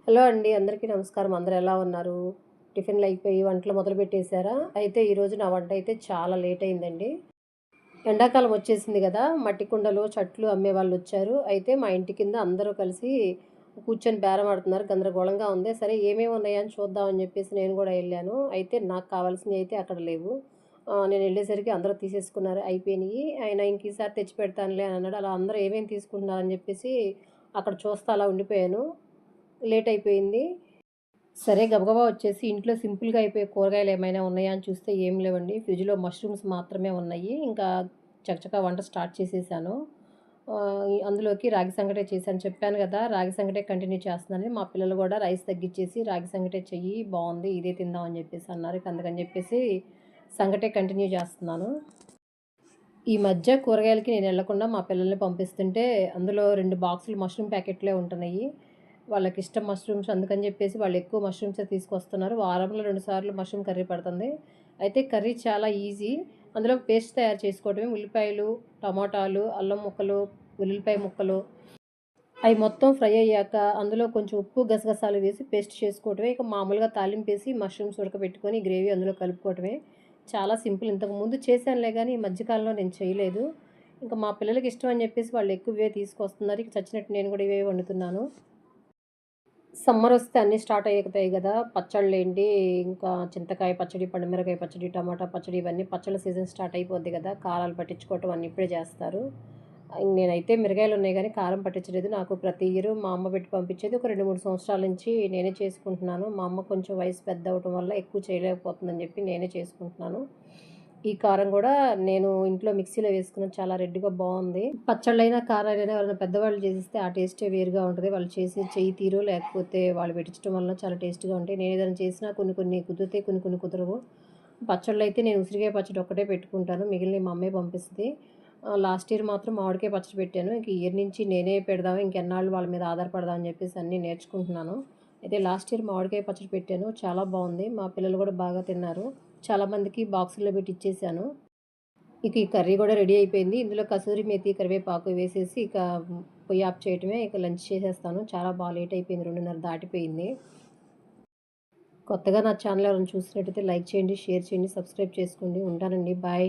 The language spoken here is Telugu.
హలో అండి. అందరికీ నమస్కారం. అందరూ ఎలా ఉన్నారు? టిఫిన్‌లు అయిపోయి వంటలు మొదలుపెట్టేసారా? అయితే ఈరోజు నా వంట అయితే చాలా లేట్ అయిందండి. ఎండాకాలం వచ్చేసింది గదా! మట్టి కుండలు, చట్లు అమ్మేవాళ్ళొచ్చారు. అయితే మా ఇంటి కింద అందరూ కలిసి కూర్చొని బేరం ఆడుతున్నారు. గందరగోళంగా ఉంది. సరే ఏమేమి ఉన్నాయా అని చూద్దాం అని చెప్పేసి నేను గూడా ఎళ్ళాను. అయితే నాకు కావాల్సినయి అయితే అక్కడ లేవు. నేనెళ్ళేసరికి అందరూ తీసేసుకున్నారు. అయిపోయినియి. ఆయన ఇంక ఈసారి తెచ్చి పెడతానులే అని అన్నాడు. అలా అందరూ ఏమేమి తీసుకుంటున్నారని చెప్పేసి అక్కడ చూస్తా అలా ఉండిపోయాను. లేట్ అయిపోయింది. సరే గబగబా వచ్చేసి ఇంట్లో సింపుల్‌గా అయిపోయే కూరగాయలేమైనా ఉన్నాయా అని చూస్తే ఏం లేవండి. ఫ్రిడ్జ్‌లో మష్రూమ్స్ మాత్రమే ఉన్నాయి. ఇంకా చకచకా వంట స్టార్ట్ చేసేసాను. అందులోకి రాగి సంగటే చేశాను. చెప్పాను గదా! రాగి సంగటే కంటిన్యూ చేస్తున్నానని. మా పిల్లలు గూడా రైస్ తగ్గిచ్చేసి రాగి సంగటే చెయ్యి బావుంది. ఇదే తిందాం అని జెప్పేసి అన్నారు. ఇక అందుకని జెప్పేసి సంగటే కంటిన్యూ చేస్తున్నాను. ఈ మధ్య కూరగాయలకి నేనెళ్ళకుండా మా పిల్లల్ని పంపిస్తుంటే, అందులో 2 బాక్సులు మష్రూమ్ ప్యాకెట్లే ఉంటున్నయి. వాళ్ళకిష్టం మష్రూమ్స్ అందుకని జెప్పేసి వాళ్ళెక్కువ మష్రూమ్సే తీసుకొస్తున్నారు. వారంలో 2 సార్లు మష్రూమ్ కర్రీ పడుతుంది. అయితే కర్రీ చాలా ఈజీ. అందులో పేస్ట్ తయారు చేసుకోవడమే. ఉల్లిపాయలు, టమాటాలు, అల్లం ముక్కలు, వెల్లుల్లిపాయ ముక్కలు అయి మొత్తం ఫ్రై అయ్యాక అందులో కొంచెం ఉప్పు, గసగసాలు వేసి పేస్ట్ చేసుకోవటమే. ఇక మామూలుగా తాలింపేసి మష్రూమ్స్ ఉడకబెట్టుకొని గ్రేవీ అందులో కలుపుకోవటమే. చాలా సింపుల్. ఇంతకుముందు చేశానులే గానీ, ఈ మధ్య కాలంలో నేను చేయలేదు. ఇంక మా పిల్లలకి ఇష్టం అని చెప్పేసి వాళ్ళు ఎక్కువ ఇవే తీసుకొస్తున్నారు. ఇక చచ్చినట్టు నేను కూడా ఇవే వండుతున్నాను. సమ్మరొస్తే అన్నీ స్టార్ట్ అయితాయి గదా! పచ్చళ్ళేంటి, ఇంకా చింతకాయ పచ్చడి, పండుమిరకాయ పచ్చడి, టమాటా పచ్చడి ఇవన్నీ పచ్చళ్ళ సీజన్ స్టార్ట్ అయిపోద్ది గదా! కారాలు పట్టించుకోవటం అన్నీ ఇప్పుడే జేస్తారు. నేనైతే మిరగాయలున్నాయి గానీ కారం పట్టించలేదు. నాకు ప్రతి ఇయరు మా అమ్మ పెట్టి పంపించేది. ఒక 2, 3 సంవత్సరాల నుంచి నేనే చేసుకుంటున్నాను. మా అమ్మ కొంచెం వయసు పెద్దవ్వటం వల్ల ఎక్కువ చేయలేకపోతుందని జెప్పి నేనే చేసుకుంటున్నాను. ఈ కారం గూడా నేను ఇంట్లో మిక్సీలో వేసుకున్నాను. చాలా రెడ్‌గా బావుంది. పచ్చళ్ళైనా, కారాలైనా ఎవరైనా పెద్దవాళ్ళు చేసిస్తే ఆ టేస్టే వేరుగా ఉంటది. వాళ్ళు చేసే చెయ్యి తీరో లేకపోతే వాళ్ళు పెట్టించడం వల్ల చాలా టేస్ట్‌గా ఉంటాయి. నేనేదైనా చేసినా కొన్ని కొన్ని కుదురుతాయి. కొన్ని కొన్ని కుదరవు. పచ్చళ్ళైతే నేను ఉసిరికాయ పచ్చడి ఒక్కటే పెట్టుకుంటాను. మిగిలినయి మా అమ్మే పంపిస్తది. లాస్ట్ ఇయర్ మాత్రం మామిడికాయ పచ్చడి పెట్టాను. ఇంక ఈ ఇయర్ నుంచి నేనే పెడదాం ఇంకెన్నాళ్ళు వాళ్ళ మీద ఆధారపడదాం అని చెప్పేసి అన్నీ నేర్చుకుంటున్నాను. అయితే లాస్ట్ ఇయర్ మామిడికాయ పచ్చడి పెట్టాను. చాలా బావుంది. మా పిల్లలు గూడా బాగా తిన్నారు. చాలామందికి బాక్సుల్లో పెట్టి ఇచ్చేసాను. ఇక ఈ కర్రీ గూడా రెడీ అయిపోయింది. ఇందులో కసూరి మేతి, కరివేపాకు వేసేసి ఇక పొయ్యి ఆఫ్ చేయటమే. ఇక లంచ్ చేసేస్తాను. చాలా లేట్ అయిపోయింది. 2:30 దాటిపోయింది. కొత్తగా నా ఛానల్ ఎవరైనా చూసినట్టయితే లైక్ చేయండి, షేర్ చేయండి, సబ్స్క్రైబ్ చేసుకోండి. ఉంటానండి. బాయ్.